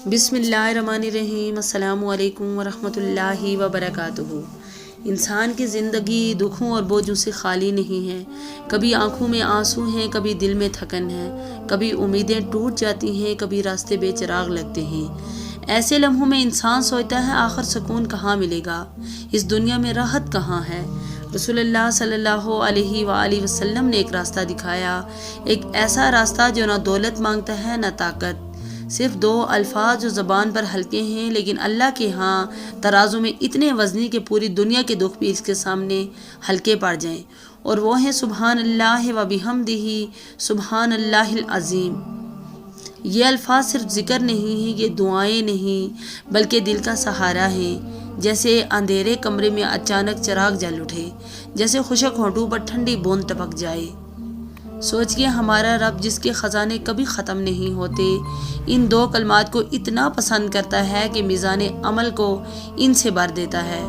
بسم اللہ الرحمن الرحیم۔ السلام علیکم ورحمۃ اللہ وبرکاتہ۔ انسان کی زندگی دکھوں اور بوجھوں سے خالی نہیں ہے۔ کبھی آنکھوں میں آنسو ہیں، کبھی دل میں تھکن ہے، کبھی امیدیں ٹوٹ جاتی ہیں، کبھی راستے بے چراغ لگتے ہیں۔ ایسے لمحوں میں انسان سوچتا ہے آخر سکون کہاں ملے گا، اس دنیا میں راحت کہاں ہے۔ رسول اللہ صلی اللہ علیہ وآلہ وسلم نے ایک راستہ دکھایا، ایک ایسا راستہ جو نہ دولت مانگتا ہے نہ طاقت، صرف دو الفاظ جو زبان پر ہلکے ہیں لیکن اللہ کے ہاں ترازو میں اتنے وزنی کہ پوری دنیا کے دکھ بھی اس کے سامنے ہلکے پڑ جائیں، اور وہ ہیں سبحان اللہ و بحمدہ، سبحان اللہ العظیم۔ یہ الفاظ صرف ذکر نہیں ہیں، یہ دعائیں نہیں بلکہ دل کا سہارا ہیں۔ جیسے اندھیرے کمرے میں اچانک چراغ جل اٹھے، جیسے خشک ہونٹوں پر ٹھنڈی بوند ٹپک جائے۔ سوچئے ہمارا رب جس کے خزانے کبھی ختم نہیں ہوتے، ان دو کلمات کو اتنا پسند کرتا ہے کہ میزان عمل کو ان سے بھر دیتا ہے۔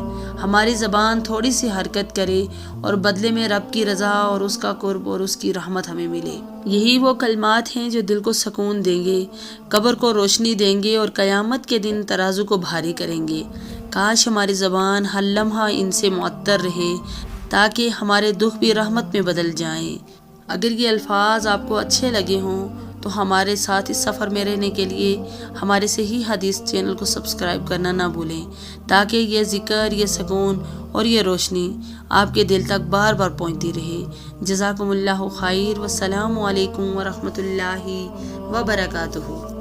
ہماری زبان تھوڑی سی حرکت کرے اور بدلے میں رب کی رضا اور اس کا قرب اور اس کی رحمت ہمیں ملے۔ یہی وہ کلمات ہیں جو دل کو سکون دیں گے، قبر کو روشنی دیں گے اور قیامت کے دن ترازو کو بھاری کریں گے۔ کاش ہماری زبان ہر لمحہ ان سے معطر رہے تاکہ ہمارے دکھ بھی رحمت میں بدل جائیں۔ اگر یہ الفاظ آپ کو اچھے لگے ہوں تو ہمارے ساتھ اس سفر میں رہنے کے لیے ہمارے صحیح حدیث چینل کو سبسکرائب کرنا نہ بھولیں، تاکہ یہ ذکر، یہ سکون اور یہ روشنی آپ کے دل تک بار بار پہنچتی رہے۔ جزاکم اللہ خیر، والسلام علیکم ورحمۃ اللہ وبرکاتہ۔